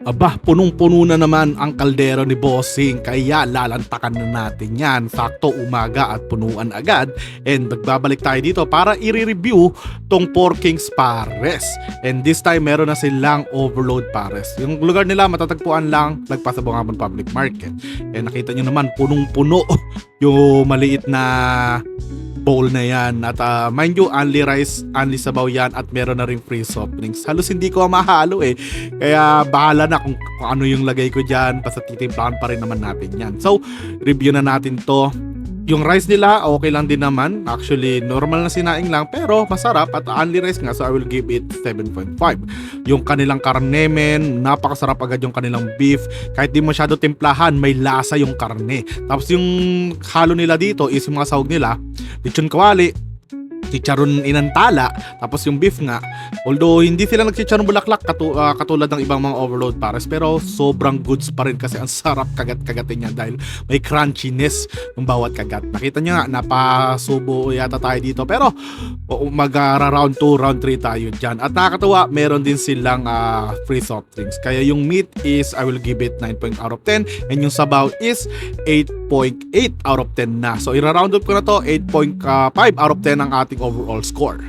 Aba, punong-puno na naman ang kaldero ni Bossing kaya lalantakan na natin yan. Sakto umaga at punuan agad. And nagbabalik tayo dito para i-review tong Four Kings Pares. And this time meron na silang Overload Pares. Yung lugar nila matatagpuan lang lagpas sa Bungabon Public Market. And nakita nyo naman punong-puno yung maliit na bowl na yan. At mind you, only rice, only sabaw yan at meron na rin free soft drinks. Halos hindi ko mahalo eh. Kaya bahala na kung ano yung lagay ko dyan. Basta titimplahan pa rin naman natin yan. So, review na natin to. Yung rice nila, okay lang din naman. Actually, normal na sinaing lang. Pero masarap at only rice nga. So, I will give it 7.5. Yung kanilang karne, men, napakasarap agad yung kanilang beef. Kahit di masyado timplahan, may lasa yung karne. Tapos yung halo nila dito is yung mga sahog nila. Lechon kawali, chicharon inantala, tapos yung beef nga. Although hindi sila nagchicharon bulaklak katulad ng ibang mga Overload Pares, pero sobrang goods pa rin kasi ang sarap kagat-kagatin niya dahil may crunchiness ng bawat kagat. Nakita niyo nga, napasubo yata tayo dito, pero round 2, round 3 tayo dyan. At nakakatawa, meron din silang free soft drinks. Kaya yung meat is, I will give it 9 out of 10, and yung sabaw is 8.8 out of 10 na. So, ira-round up ko na to, 8.5 out of 10 ang ating overall score.